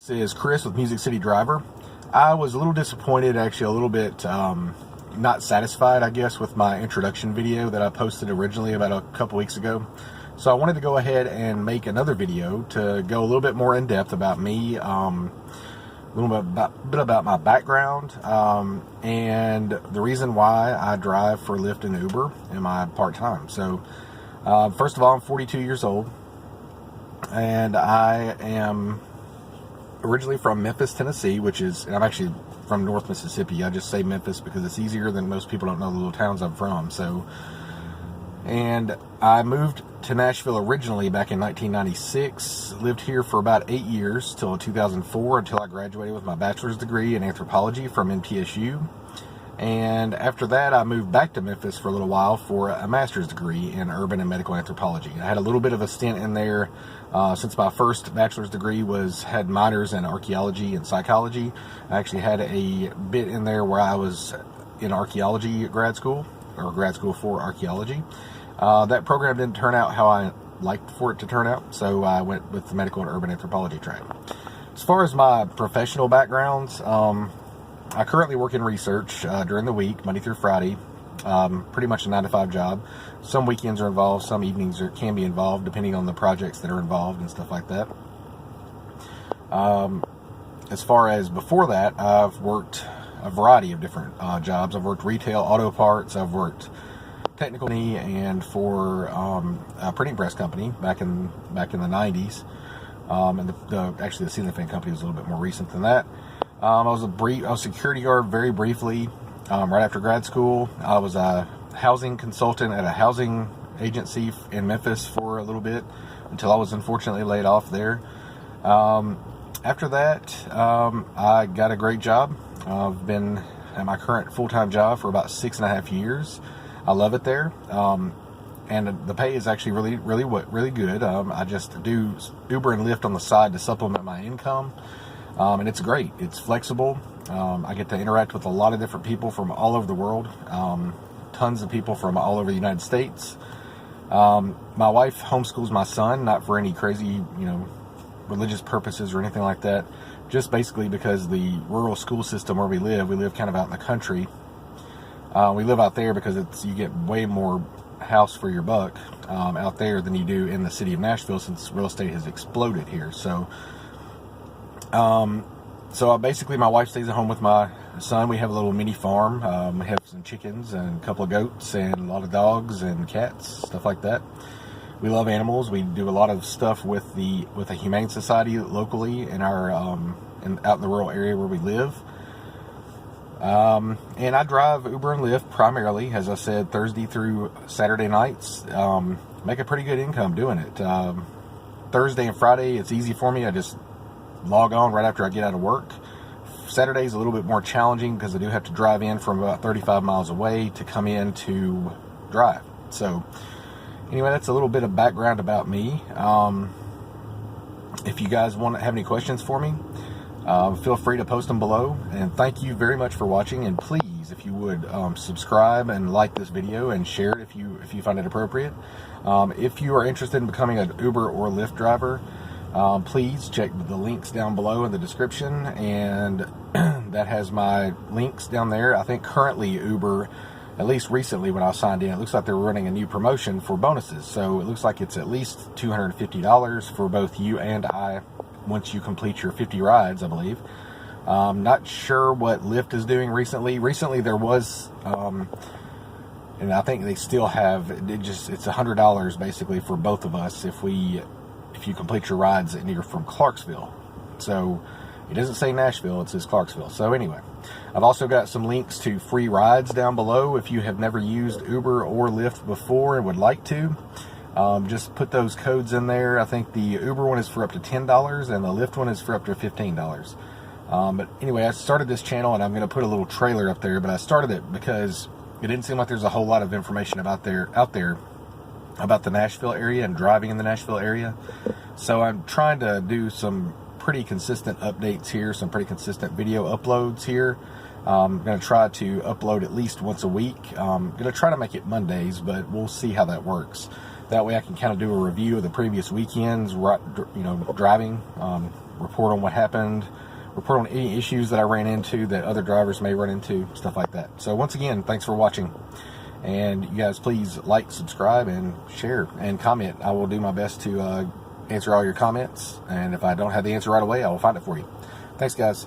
This is Chris with Music City Driver. I was a little disappointed, actually a little bit not satisfied, I guess, with my introduction video that I posted originally about a couple weeks ago. So I wanted to go ahead and make another video to go a little bit more in depth about me, a little bit about my background, and the reason why I drive for Lyft and Uber in my part-time. So first of all, I'm 42 years old, and I am originally from Memphis, Tennessee, and I'm actually from North Mississippi. I just say Memphis because it's easier than most people don't know the little towns I'm from. And I moved to Nashville originally back in 1996, lived here for about 8 years till 2004, until I graduated with my bachelor's degree in anthropology from NPSU. And after that, I moved back to Memphis for a little while for a master's degree in urban and medical anthropology. I had a little bit of a stint in there since my first bachelor's degree had minors in archaeology and psychology. I actually had a bit in there where I was in archaeology grad school for archaeology. That program didn't turn out how I liked for it to turn out, so I went with the medical and urban anthropology track. As far as my professional backgrounds, I currently work in research during the week, Monday through Friday. Pretty much a 9-to-5 job. Some weekends are involved, some evenings can be involved, depending on the projects that are involved and stuff like that. As far as before that, I've worked a variety of different jobs. I've worked retail, auto parts. I've worked technical and for a printing press company back in the 90s. And actually the ceiling fan company was a little bit more recent than that. I was a security guard very briefly. Right after grad school, I was a housing consultant at a housing agency in Memphis for a little bit until I was unfortunately laid off there. After that, I got a great job. I've been at my current full-time job for about 6.5 years. I love it there. And the pay is actually really good. I just do Uber and Lyft on the side to supplement my income. And it's great. It's flexible. I get to interact with a lot of different people from all over the world. Tons of people from all over the United States. My wife homeschools my son, not for any crazy, religious purposes or anything like that. Just basically because the rural school system where we live kind of out in the country. We live out there because you get way more house for your buck out there than you do in the city of Nashville, since real estate has exploded here. So basically my wife stays at home with my son. We have a little mini farm. We have some chickens and a couple of goats and a lot of dogs and cats, stuff like that. We love animals. We do a lot of stuff with a humane society locally in our out in the rural area where we live. And I drive Uber and Lyft primarily, as I said, Thursday through Saturday nights. Make a pretty good income doing it. Thursday and Friday, it's easy for me. I just log on right after I get out of work. Saturday's a little bit more challenging because I do have to drive in from about 35 miles away to come in to drive. So anyway, that's a little bit of background about me. If you guys have any questions for me, feel free to post them below. And thank you very much for watching. And please, if you would, subscribe and like this video and share it if you find it appropriate. If you are interested in becoming an Uber or Lyft driver, please check the links down below in the description, and that has my links down there. I think currently Uber, at least recently when I signed in, it looks like they're running a new promotion for bonuses. So it looks like it's at least $250 for both you and I once you complete your 50 rides, I believe. Not sure what Lyft is doing recently. Recently there was, and I think they still have, it's $100 basically for both of us if you complete your rides and you're from Clarksville. So it doesn't say Nashville, it says Clarksville. So anyway, I've also got some links to free rides down below if you have never used Uber or Lyft before and would like to. Just put those codes in there. I think the Uber one is for up to $10 and the Lyft one is for up to $15. But anyway, I started this channel, and I'm going to put a little trailer up there, but I started it because it didn't seem like there's a whole lot of information out there about the Nashville area and driving in the Nashville area. So I'm trying to do some pretty consistent updates here, some pretty consistent video uploads here. I'm going to try to upload at least once a week. I'm going to try to make it Mondays, but we'll see how that works. That way I can kind of do a review of the previous weekends, driving, report on what happened, report on any issues that I ran into that other drivers may run into, stuff like that. So once again, thanks for watching. And you guys please like, subscribe, and share, and comment. I will do my best to answer all your comments. And if I don't have the answer right away, I will find it for you. Thanks, guys.